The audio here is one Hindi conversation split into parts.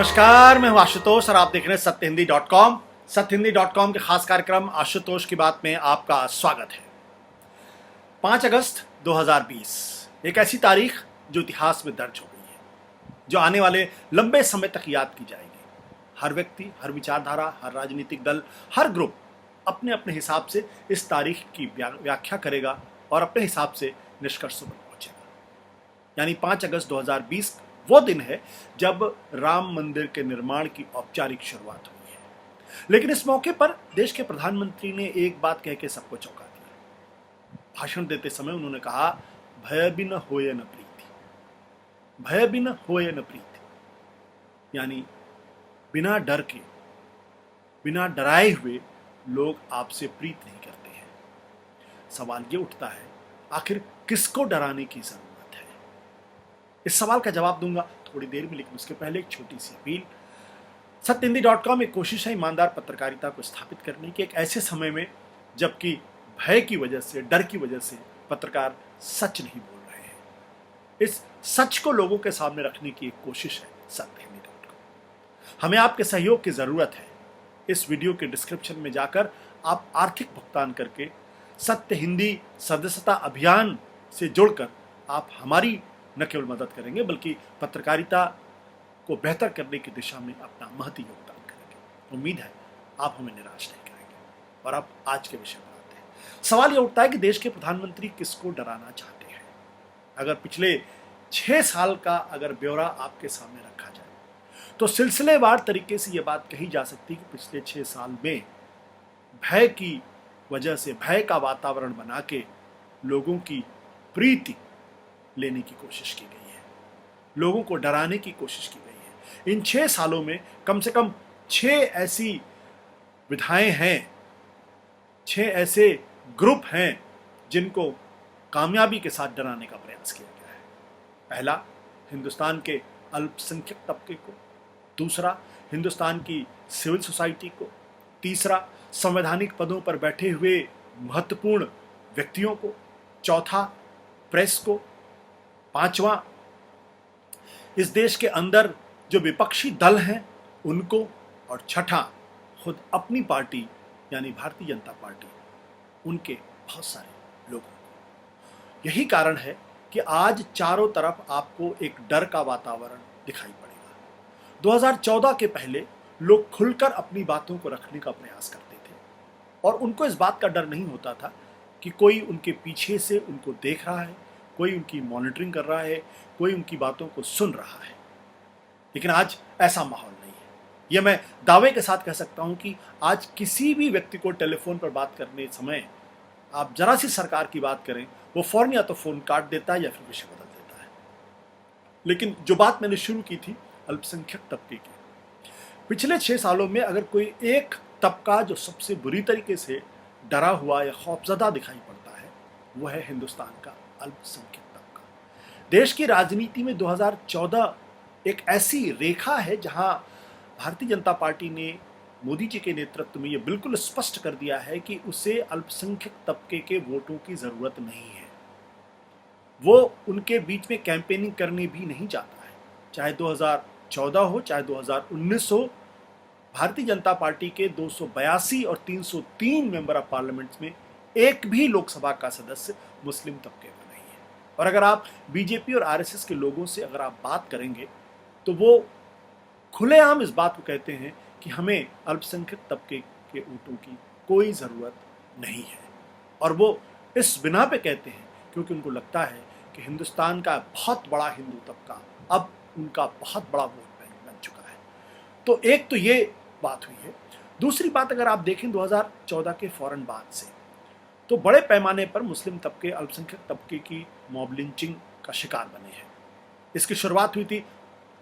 नमस्कार, मैं हूं आशुतोष और आप देख रहे हैं सत्यहिंदी.com। सत्यहिंदी.com के खास कार्यक्रम आशुतोष की बात में आपका स्वागत है। 5 अगस्त 2020 एक ऐसी तारीख जो इतिहास में दर्ज हो गई है, जो आने वाले लंबे समय तक याद की जाएगी। हर व्यक्ति, हर विचारधारा, हर राजनीतिक दल, हर ग्रुप अपने अपने हिसाब से इस तारीख की व्याख्या करेगा और अपने हिसाब से निष्कर्षों पर पहुंचेगा। यानी 5 अगस्त 2020 वो दिन है जब राम मंदिर के निर्माण की औपचारिक शुरुआत हुई है। लेकिन इस मौके पर देश के प्रधानमंत्री ने एक बात कह के सबको चौंका दिया। भाषण देते समय उन्होंने कहा, भय बिन होय न प्रीति, भय बिन होय न प्रीति। यानी बिना डर के, बिना डराए हुए लोग आपसे प्रीत नहीं करते हैं। सवाल ये उठता है, आखिर किसको डराने की जरूरत? इस सवाल का जवाब दूंगा थोड़ी देर में, लेकिन उसके पहले एक छोटी सी अपील। सत्यहिंदी.com एक कोशिश है ईमानदार पत्रकारिता को स्थापित करने की, एक ऐसे समय में जबकि भय की वजह से, डर की वजह से पत्रकार सच नहीं बोल रहे हैं। इस सच को लोगों के सामने रखने की एक कोशिश है सत्यहिंदी.com। हमें आपके सहयोग की जरूरत है। इस वीडियो के डिस्क्रिप्शन में जाकर आप आर्थिक भुगतान करके सत्य हिंदी सदस्यता अभियान से जुड़कर आप हमारी न केवल मदद करेंगे बल्कि पत्रकारिता को बेहतर करने की दिशा में अपना महती योगदान करेंगे। उम्मीद है आप हमें निराश नहीं करेंगे। और अब आज के विषय पर आते हैं। सवाल यह उठता है कि देश के प्रधानमंत्री किसको डराना चाहते हैं। अगर पिछले 6 साल का अगर ब्यौरा आपके सामने रखा जाए तो सिलसिलेवार तरीके से यह बात कही जा सकती है कि पिछले 6 साल में भय की वजह से, भय का वातावरण बना के लोगों की प्रीति लेने की कोशिश की गई है, लोगों को डराने की कोशिश की गई है। इन 6 सालों में कम से कम 6 ऐसी विधाएं हैं, 6 ऐसे ग्रुप हैं जिनको कामयाबी के साथ डराने का प्रयास किया गया है। पहला, हिंदुस्तान के अल्पसंख्यक तबके को। दूसरा, हिंदुस्तान की सिविल सोसाइटी को। तीसरा, संवैधानिक पदों पर बैठे हुए महत्वपूर्ण व्यक्तियों को। चौथा, प्रेस को। पांचवा, इस देश के अंदर जो विपक्षी दल हैं उनको। और छठा, खुद अपनी पार्टी यानी भारतीय जनता पार्टी, उनके बहुत सारे लोगों को। यही कारण है कि आज चारों तरफ आपको एक डर का वातावरण दिखाई पड़ेगा। 2014 के पहले लोग खुलकर अपनी बातों को रखने का प्रयास करते थे और उनको इस बात का डर नहीं होता था कि कोई उनके पीछे से उनको देख रहा है, कोई उनकी मॉनिटरिंग कर रहा है, कोई उनकी बातों को सुन रहा है। लेकिन आज ऐसा माहौल नहीं है। यह मैं दावे के साथ कह सकता हूं कि आज किसी भी व्यक्ति को टेलीफोन पर बात करने समय आप जरा सी सरकार की बात करें, वो फौरन या तो फोन काट देता है या फिर विषय बदल देता है। लेकिन जो बात मैंने शुरू की थी अल्पसंख्यक तबके की, पिछले 6 सालों में अगर कोई एक तबका जो सबसे बुरी तरीके से डरा हुआ या खौफजदा दिखाई पड़ता है, वह है हिंदुस्तान का अल्पसंख्यक तबका। देश की राजनीति में 2014 एक ऐसी रेखा है जहां भारतीय जनता पार्टी ने मोदी जी के नेतृत्व में यह बिल्कुल स्पष्ट कर दिया है कि उसे अल्पसंख्यक तबके के वोटों की जरूरत नहीं है। वो उनके बीच में कैंपेनिंग करनी भी नहीं चाहता है। चाहे 2014 हो, चाहे 2019 हो, भारतीय जनता पार्टी के 282 और 303 मेंबर ऑफ पार्लियामेंट में एक भी लोकसभा का सदस्य मुस्लिम तबके का नहीं है। और अगर आप बीजेपी और आरएसएस के लोगों से अगर आप बात करेंगे तो वो खुलेआम इस बात को कहते हैं कि हमें अल्पसंख्यक तबके के वोटों की कोई ज़रूरत नहीं है। और वो इस बिना पे कहते हैं क्योंकि उनको लगता है कि हिंदुस्तान का बहुत बड़ा हिंदू तबका अब उनका बहुत बड़ा वोट बैंक बन चुका है। तो एक तो ये बात हुई है। दूसरी बात, अगर आप देखें 2014 के फौरन बाद से तो बड़े पैमाने पर मुस्लिम तबके, अल्पसंख्यक तबके की मॉब लिंचिंग का शिकार बने हैं। इसकी शुरुआत हुई थी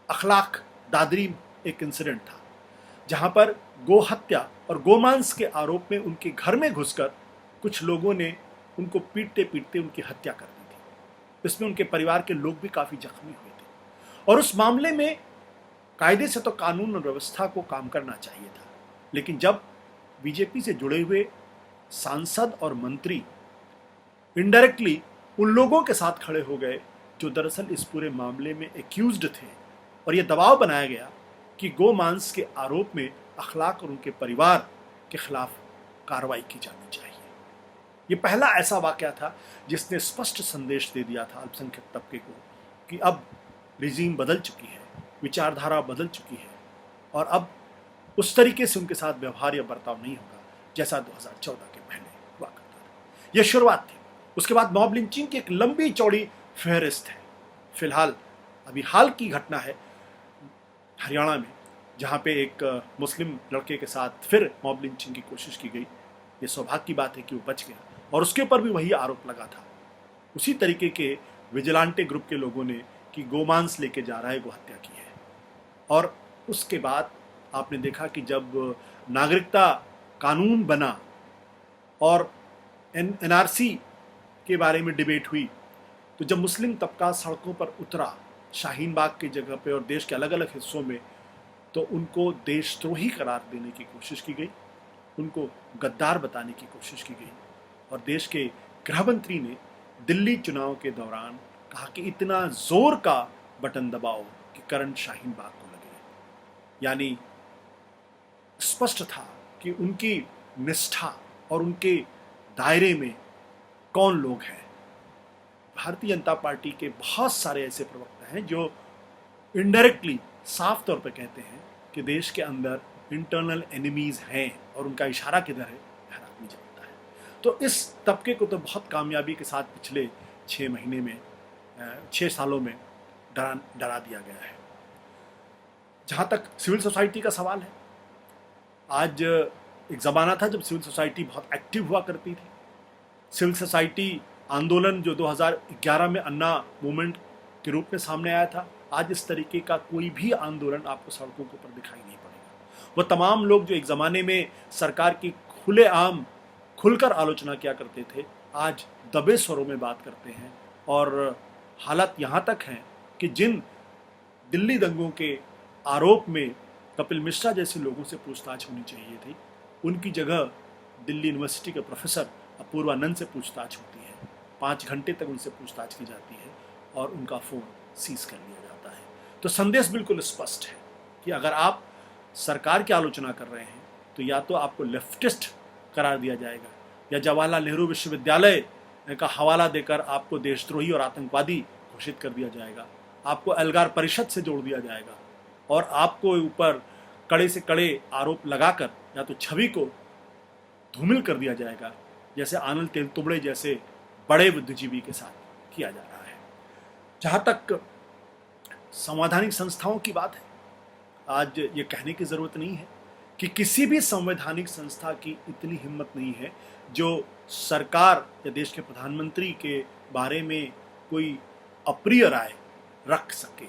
अखलाक दादरी, एक इंसिडेंट था जहां पर गो हत्या और गोमांस के आरोप में उनके घर में घुसकर कुछ लोगों ने उनको पीटते पीटते उनकी हत्या कर दी थी। इसमें उनके परिवार के लोग भी काफी जख्मी हुए थे और उस मामले में कायदे से तो कानून और व्यवस्था को काम करना चाहिए था, लेकिन जब बीजेपी से जुड़े हुए सांसद और मंत्री इनडायरेक्टली उन लोगों के साथ खड़े हो गए जो दरअसल इस पूरे मामले में एक्यूज्ड थे और यह दबाव बनाया गया कि गो मांस के आरोप में अखलाक और उनके परिवार के खिलाफ कार्रवाई की जानी चाहिए। ये पहला ऐसा वाकया था जिसने स्पष्ट संदेश दे दिया था अल्पसंख्यक तबके को कि अब रिजीम बदल चुकी है, विचारधारा बदल चुकी है और अब उस तरीके से उनके साथ व्यवहार या बर्ताव नहीं होगा जैसा 2014 के पहले हुआ करता था। यह शुरुआत थी। उसके बाद मॉब लिंचिंग की एक लंबी चौड़ी फहरिस्त है। फिलहाल अभी हाल की घटना है हरियाणा में, जहाँ पे एक मुस्लिम लड़के के साथ फिर मॉब लिंचिंग की कोशिश की गई। ये सौभाग्य की बात है कि वो बच गया और उसके ऊपर भी वही आरोप लगा था। उसी तरीके के विजिलेंटे ग्रुप के लोगों ने कि गोमांस लेके जा रहा है, गोहत्या की है। और उसके बाद आपने देखा कि जब नागरिकता कानून बना और एनआरसी के बारे में डिबेट हुई, तो जब मुस्लिम तबका सड़कों पर उतरा शाहीन बाग की जगह पे और देश के अलग अलग हिस्सों में, तो उनको देशद्रोही करार देने की कोशिश की गई, उनको गद्दार बताने की कोशिश की गई। और देश के गृह मंत्री ने दिल्ली चुनाव के दौरान कहा कि इतना जोर का बटन दबाओ कि करंट शाहीन बाग को लगे। यानी स्पष्ट था कि उनकी निष्ठा और उनके दायरे में कौन लोग हैं। भारतीय जनता पार्टी के बहुत सारे ऐसे प्रवक्ता हैं जो इनडायरेक्टली साफ तौर पर कहते हैं कि देश के अंदर इंटरनल एनिमीज हैं और उनका इशारा किधर है हर आदमी जानता है। तो इस तबके को तो बहुत कामयाबी के साथ पिछले 6 सालों में डरा दिया गया है। जहाँ तक सिविल सोसाइटी का सवाल है, आज एक ज़माना था जब सिविल सोसाइटी बहुत एक्टिव हुआ करती थी। सिविल सोसाइटी आंदोलन जो 2011 में अन्ना मूवमेंट के रूप में सामने आया था, आज इस तरीके का कोई भी आंदोलन आपको सड़कों के ऊपर दिखाई नहीं पड़ेगा। वो तमाम लोग जो एक ज़माने में सरकार की खुलेआम खुलकर आलोचना किया करते थे, आज दबे स्वरों में बात करते हैं। और हालत यहाँ तक है कि जिन दिल्ली दंगों के आरोप में कपिल मिश्रा जैसे लोगों से पूछताछ होनी चाहिए थी, उनकी जगह दिल्ली यूनिवर्सिटी के प्रोफेसर अपूर्वानंद से पूछताछ होती है। 5 घंटे तक उनसे पूछताछ की जाती है और उनका फ़ोन सीज कर लिया जाता है। तो संदेश बिल्कुल स्पष्ट है कि अगर आप सरकार की आलोचना कर रहे हैं तो या तो आपको लेफ्टिस्ट करार दिया जाएगा या जवाहरलाल नेहरू विश्वविद्यालय का हवाला देकर आपको देशद्रोही और आतंकवादी घोषित कर दिया जाएगा, आपको एल्गार परिषद से जोड़ दिया जाएगा और आपको ऊपर कड़े से कड़े आरोप लगाकर या तो छवि को धूमिल कर दिया जाएगा, जैसे आनंद तेलतुंबड़े जैसे बड़े बुद्धिजीवी के साथ किया जा रहा है। जहाँ तक संवैधानिक संस्थाओं की बात है, आज ये कहने की ज़रूरत नहीं है कि किसी भी संवैधानिक संस्था की इतनी हिम्मत नहीं है जो सरकार या देश के प्रधानमंत्री के बारे में कोई अप्रिय राय रख सके,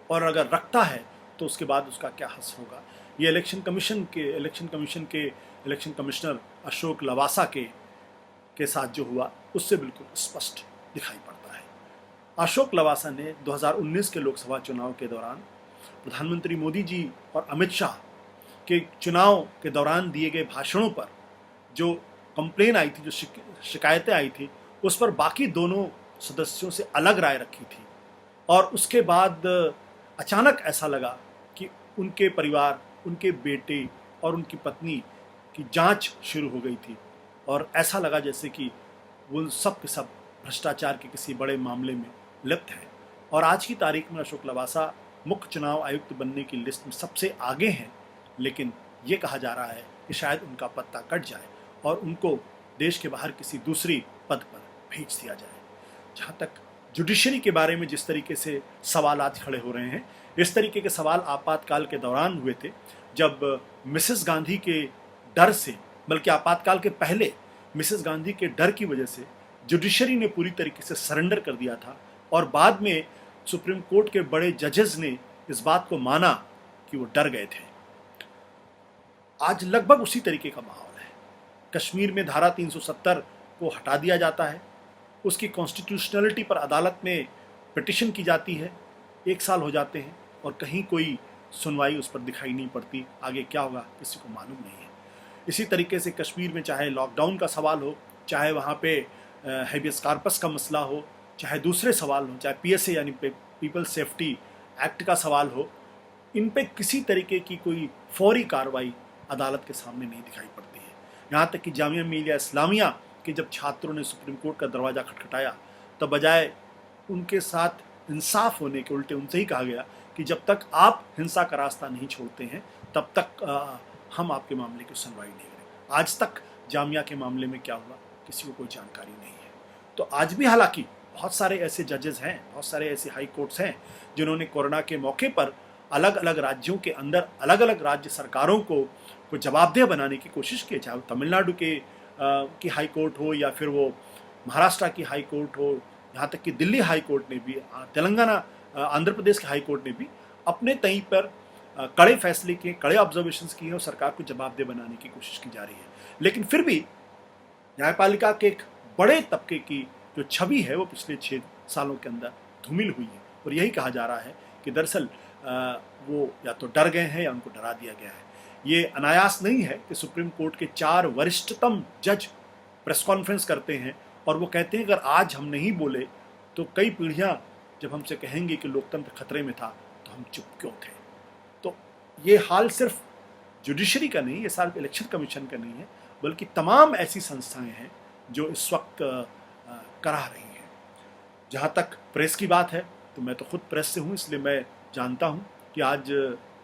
और अगर रखता है तो उसके बाद उसका क्या हश्र होगा। ये इलेक्शन कमीशन के इलेक्शन कमिश्नर अशोक लवासा के साथ जो हुआ उससे बिल्कुल स्पष्ट दिखाई पड़ता है। अशोक लवासा ने 2019 के लोकसभा चुनाव के दौरान प्रधानमंत्री मोदी जी और अमित शाह के चुनाव के दौरान दिए गए भाषणों पर जो कंप्लेन आई थी, जो शिकायतें आई थी, उस पर बाकी दोनों सदस्यों से अलग राय रखी थी। और उसके बाद अचानक ऐसा लगा कि उनके परिवार, उनके बेटे और उनकी पत्नी की जांच शुरू हो गई थी और ऐसा लगा जैसे कि वो सब के सब भ्रष्टाचार के किसी बड़े मामले में लिप्त हैं। और आज की तारीख में अशोक लवासा मुख्य चुनाव आयुक्त बनने की लिस्ट में सबसे आगे हैं, लेकिन ये कहा जा रहा है कि शायद उनका पत्ता कट जाए और उनको देश के बाहर किसी दूसरी पद पर भेज दिया जाए। जहाँ तक जुडिशरी के बारे में जिस तरीके से सवाल आज खड़े हो रहे हैं, इस तरीके के सवाल आपातकाल के दौरान हुए थे, जब मिसेस गांधी के डर से, बल्कि आपातकाल के पहले मिसेस गांधी के डर की वजह से जुडिशरी ने पूरी तरीके से सरेंडर कर दिया था और बाद में सुप्रीम कोर्ट के बड़े जजेस ने इस बात को माना कि वो डर गए थे। आज लगभग उसी तरीके का माहौल है। कश्मीर में धारा 370 को हटा दिया जाता है, उसकी कॉन्स्टिट्यूशनलिटी पर अदालत में पिटिशन की जाती है, 1 साल हो जाते हैं और कहीं कोई सुनवाई उस पर दिखाई नहीं पड़ती। आगे क्या होगा किसी को मालूम नहीं है। इसी तरीके से कश्मीर में चाहे लॉकडाउन का सवाल हो, चाहे वहाँ पे हेबियस कार्पस का मसला हो, चाहे दूसरे सवाल हो, चाहे PSA यानी पीपल सेफ्टी एक्ट का सवाल हो, इन पे किसी तरीके की कोई फौरी कार्रवाई अदालत के सामने नहीं दिखाई पड़ती है। यहाँ तक कि जामिया मिलिया इस्लामिया के जब छात्रों ने सुप्रीम कोर्ट का दरवाज़ा खटखटाया तब बजाय उनके साथ इंसाफ होने के उल्टे उनसे ही कहा गया कि जब तक आप हिंसा का रास्ता नहीं छोड़ते हैं तब तक हम आपके मामले की सुनवाई नहीं करें। आज तक जामिया के मामले में क्या हुआ किसी को कोई जानकारी नहीं है। तो आज भी हालांकि बहुत सारे ऐसे जजेस हैं, बहुत सारे ऐसे हाई कोर्ट्स हैं जिन्होंने कोरोना के मौके पर अलग अलग राज्यों के अंदर अलग अलग राज्य सरकारों को जवाबदेह बनाने की कोशिश की, चाहे वो तमिलनाडु की हाई कोर्ट हो या फिर वो महाराष्ट्र की हाई कोर्ट हो, यहाँ तक कि दिल्ली हाई कोर्ट ने भी, तेलंगाना आंध्र प्रदेश के हाई कोर्ट ने भी अपने तय पर कड़े फैसले किए, कड़े ऑब्जर्वेशंस किए और सरकार को जवाबदेह बनाने की कोशिश की जा रही है। लेकिन फिर भी न्यायपालिका के एक बड़े तबके की जो छवि है वो पिछले 6 सालों के अंदर धूमिल हुई है और यही कहा जा रहा है कि दरअसल वो या तो डर गए हैं या उनको डरा दिया गया है। ये अनायास नहीं है कि सुप्रीम कोर्ट के 4 वरिष्ठतम जज प्रेस कॉन्फ्रेंस करते हैं और वो कहते हैं अगर आज हम नहीं बोले तो कई पीढ़ियां जब हमसे कहेंगे कि लोकतंत्र खतरे में था तो हम चुप क्यों थे। तो ये हाल सिर्फ जुडिशरी का नहीं, ये सिर्फ इलेक्शन कमीशन का नहीं है, बल्कि तमाम ऐसी संस्थाएं हैं जो इस वक्त करा रही हैं। जहाँ तक प्रेस की बात है तो मैं तो खुद प्रेस से हूँ, इसलिए मैं जानता हूँ कि आज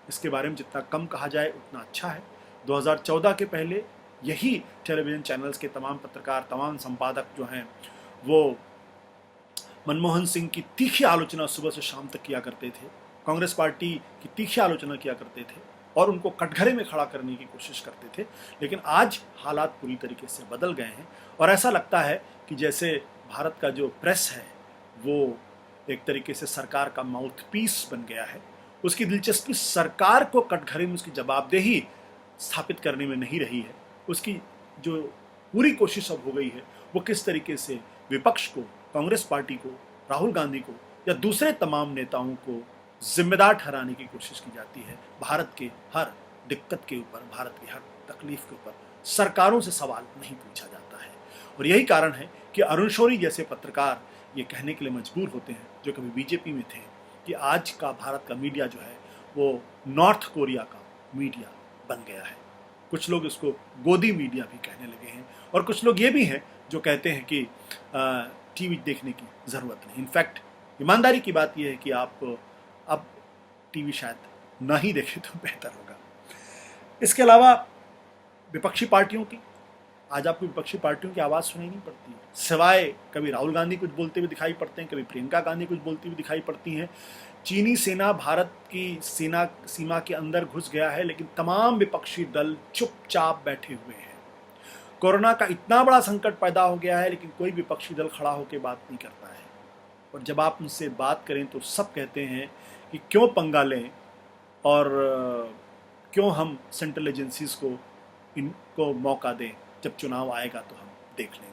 इसके बारे में जितना कम कहा जाए उतना अच्छा है। 2014 के पहले यही टेलीविज़न चैनल्स के तमाम पत्रकार, तमाम संपादक जो हैं वो मनमोहन सिंह की तीखी आलोचना सुबह से शाम तक किया करते थे, कांग्रेस पार्टी की तीखी आलोचना किया करते थे और उनको कटघरे में खड़ा करने की कोशिश करते थे। लेकिन आज हालात पूरी तरीके से बदल गए हैं और ऐसा लगता है कि जैसे भारत का जो प्रेस है वो एक तरीके से सरकार का माउथ पीस बन गया है। उसकी दिलचस्पी सरकार को कटघरे में उसकी जवाबदेही स्थापित करने में नहीं रही है। उसकी जो पूरी कोशिश अब हो गई है वो किस तरीके से विपक्ष को, कांग्रेस पार्टी को, राहुल गांधी को या दूसरे तमाम नेताओं को जिम्मेदार ठहराने की कोशिश की जाती है। भारत के हर दिक्कत के ऊपर, भारत की हर तकलीफ के ऊपर सरकारों से सवाल नहीं पूछा जाता है और यही कारण है कि अरुण शौरी जैसे पत्रकार ये कहने के लिए मजबूर होते हैं, जो कभी बीजेपी में थे, कि आज का भारत का मीडिया जो है वो नॉर्थ कोरिया का मीडिया बन गया है। कुछ लोग इसको गोदी मीडिया भी कहने लगे हैं और कुछ लोग ये भी हैं जो कहते हैं कि टीवी देखने की ज़रूरत नहीं। इनफैक्ट ईमानदारी की बात यह है कि आप अब टीवी शायद ना ही देखें तो बेहतर होगा। इसके अलावा विपक्षी पार्टियों की, आज आपको विपक्षी पार्टियों की आवाज़ सुनाई नहीं पड़ती, सिवाय कभी राहुल गांधी कुछ बोलते हुए दिखाई पड़ते हैं, कभी प्रियंका गांधी कुछ बोलती हुई दिखाई पड़ती हैं। चीनी सेना भारत की सेना सीमा के अंदर घुस गया है लेकिन तमाम विपक्षी दल चुपचाप बैठे हुए हैं। कोरोना का इतना बड़ा संकट पैदा हो गया है लेकिन कोई विपक्षी दल खड़ा होकर बात नहीं करता है और जब आप उनसे बात करें तो सब कहते हैं कि क्यों पंगा लें और क्यों हम सेंट्रल एजेंसीज को इनको मौका दें, जब चुनाव आएगा तो हम देख लेंगे।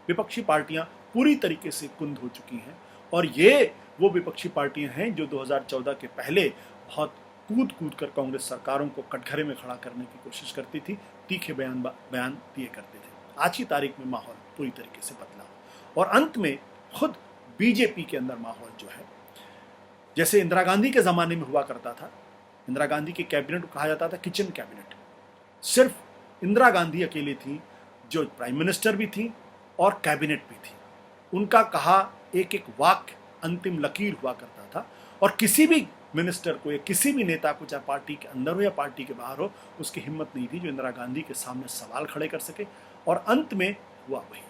विपक्षी पार्टियां पूरी तरीके से कुंद हो चुकी हैं और ये वो विपक्षी पार्टियां हैं जो 2014 के पहले बहुत कूद कूद कर कांग्रेस सरकारों को कटघरे में खड़ा करने की कोशिश करती थी, तीखे बयान दिए करते थे। आज की तारीख में माहौल पूरी तरीके से बदला और अंत में खुद बीजेपी के अंदर माहौल जो है, जैसे इंदिरा गांधी के ज़माने में हुआ करता था, इंदिरा गांधी के कैबिनेट को कहा जाता था किचन कैबिनेट। सिर्फ इंदिरा गांधी अकेली थी जो प्राइम मिनिस्टर भी थी और कैबिनेट भी थी। उनका कहा एक एक वाक्य अंतिम लकीर हुआ करता था और किसी भी मिनिस्टर को या किसी भी नेता को, चाहे पार्टी के अंदर हो या पार्टी के बाहर हो, उसकी हिम्मत नहीं थी जो इंदिरा गांधी के सामने सवाल खड़े कर सके। और अंत में हुआ वही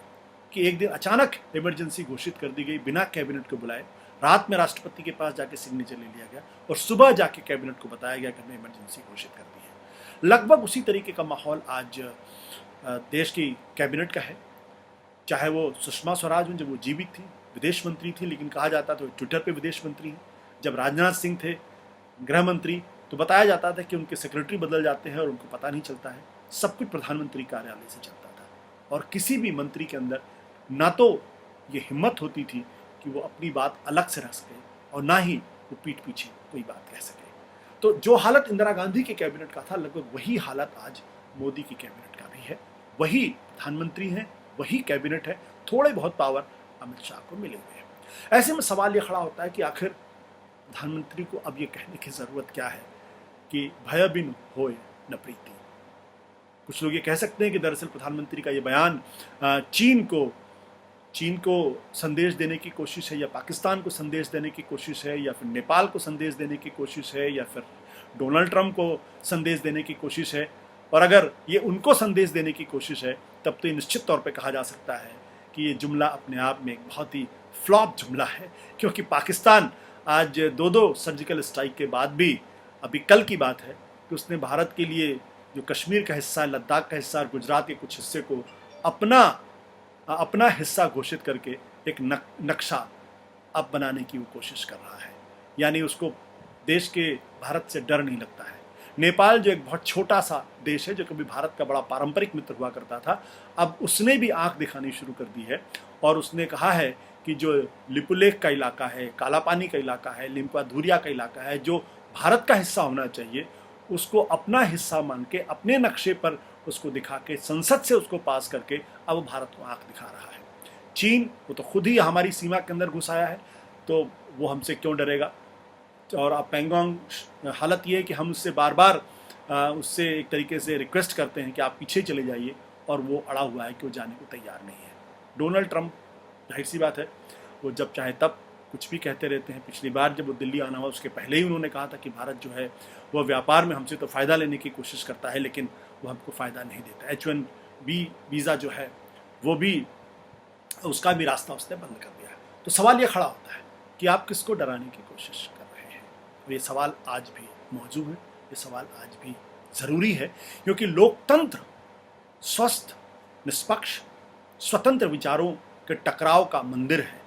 कि एक दिन अचानक इमरजेंसी घोषित कर दी गई, बिना कैबिनेट को बुलाए। रात में राष्ट्रपति के पास जाके सिग्नेचर ले लिया गया और सुबह जाके कैबिनेट को बताया गया कि हमने इमरजेंसी घोषित कर दी है। लगभग उसी तरीके का माहौल आज देश की कैबिनेट का है। चाहे वो सुषमा स्वराज हों, जब वो जीवित थी, विदेश मंत्री थी, लेकिन कहा जाता था ट्विटर पे विदेश मंत्री हैं। जब राजनाथ सिंह थे गृह मंत्री तो बताया जाता था कि उनके सेक्रेटरी बदल जाते हैं और उनको पता नहीं चलता है। सब कुछ प्रधानमंत्री कार्यालय से चलता था और किसी भी मंत्री के अंदर ना तो ये हिम्मत होती थी कि वो अपनी बात अलग से रख सके और ना ही वो पीठ पीछे कोई बात कह सके। तो जो हालत इंदिरा गांधी के कैबिनेट का था, लगभग वही हालत आज मोदी की कैबिनेट का भी है। वही प्रधानमंत्री हैं, वही कैबिनेट है, थोड़े बहुत पावर अमित शाह को मिले हुए हैं। ऐसे में सवाल ये खड़ा होता है कि आखिर प्रधानमंत्री को अब ये कहने की ज़रूरत क्या है कि भय बिन होए न प्रीति। कुछ लोग ये कह सकते हैं कि दरअसल प्रधानमंत्री का ये बयान चीन को संदेश देने की कोशिश है, या पाकिस्तान को संदेश देने की कोशिश है, या फिर नेपाल को संदेश देने की कोशिश है, या फिर डोनाल्ड ट्रंप को संदेश देने की कोशिश है। और अगर ये उनको संदेश देने की कोशिश है तब तो ये निश्चित तौर पे कहा जा सकता है कि ये जुमला अपने आप में एक बहुत ही फ्लॉप जुमला है, क्योंकि पाकिस्तान आज 2 सर्जिकल स्ट्राइक के बाद भी, अभी कल की बात है कि उसने भारत के लिए जो कश्मीर का हिस्सा, लद्दाख का हिस्सा और गुजरात के कुछ हिस्से को अपना हिस्सा घोषित करके एक नक्शा अब बनाने की वो कोशिश कर रहा है। यानी उसको देश के भारत से डर नहीं लगता है। नेपाल जो एक बहुत छोटा सा देश है, जो कभी भारत का बड़ा पारंपरिक मित्र हुआ करता था, अब उसने भी आंख दिखानी शुरू कर दी है और उसने कहा है कि जो लिपुलेख का इलाका है, कालापानी का इलाका है, लिम्पाधुरिया का इलाका है, जो भारत का हिस्सा होना चाहिए, उसको अपना हिस्सा मान के अपने नक्शे पर उसको दिखा के संसद से उसको पास करके अब भारत को आंख दिखा रहा है। चीन वो तो खुद ही हमारी सीमा के अंदर घुस आया है, तो वो हमसे क्यों डरेगा। और अब पैंगोंग हालत ये है कि हम उससे बार बार उससे एक तरीके से रिक्वेस्ट करते हैं कि आप पीछे चले जाइए, और वो अड़ा हुआ है कि वो जाने को तैयार नहीं है। डोनाल्ड ट्रंप, जाहिर सी बात है, वो जब चाहे तब कुछ भी कहते रहते हैं। पिछली बार जब वो दिल्ली आना हुआ उसके पहले ही उन्होंने कहा था कि भारत जो है वो व्यापार में हमसे तो फ़ायदा लेने की कोशिश करता है, लेकिन वो हमको फ़ायदा नहीं देता। H1B वीज़ा जो है वो भी, उसका भी रास्ता उसने बंद कर दिया। तो सवाल ये खड़ा होता है कि आप किसको डराने की कोशिश कर रहे हैं। और ये सवाल आज भी मौजूद है, ये सवाल आज भी ज़रूरी है, क्योंकि लोकतंत्र स्वस्थ, निष्पक्ष, स्वतंत्र विचारों के टकराव का मंदिर है।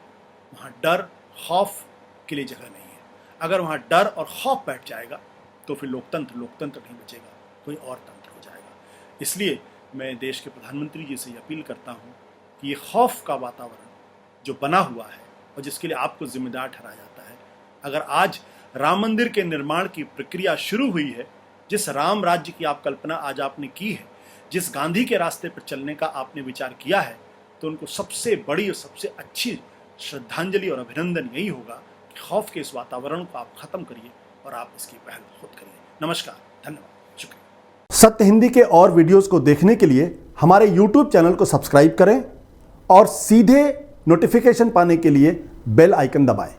वहाँ डर, खौफ के लिए जगह नहीं है। अगर वहाँ डर और खौफ बैठ जाएगा तो फिर लोकतंत्र नहीं बचेगा, कोई और तंत्र हो जाएगा। इसलिए मैं देश के प्रधानमंत्री जी से ये अपील करता हूँ कि ये खौफ का वातावरण जो बना हुआ है और जिसके लिए आपको जिम्मेदार ठहराया जाता है, अगर आज राम मंदिर के निर्माण की प्रक्रिया शुरू हुई है, जिस राम राज्य की आप कल्पना आज आपने की है, जिस गांधी के रास्ते पर चलने का आपने विचार किया है, तो उनको सबसे बड़ी और सबसे अच्छी श्रद्धांजलि और अभिनंदन यही होगा कि खौफ के इस वातावरण को आप खत्म करिए और आप इसकी पहल खुद करिए। नमस्कार, धन्यवाद, शुक्रिया। सत्य हिंदी के और वीडियोस को देखने के लिए हमारे YouTube चैनल को सब्सक्राइब करें और सीधे नोटिफिकेशन पाने के लिए बेल आइकन दबाएं।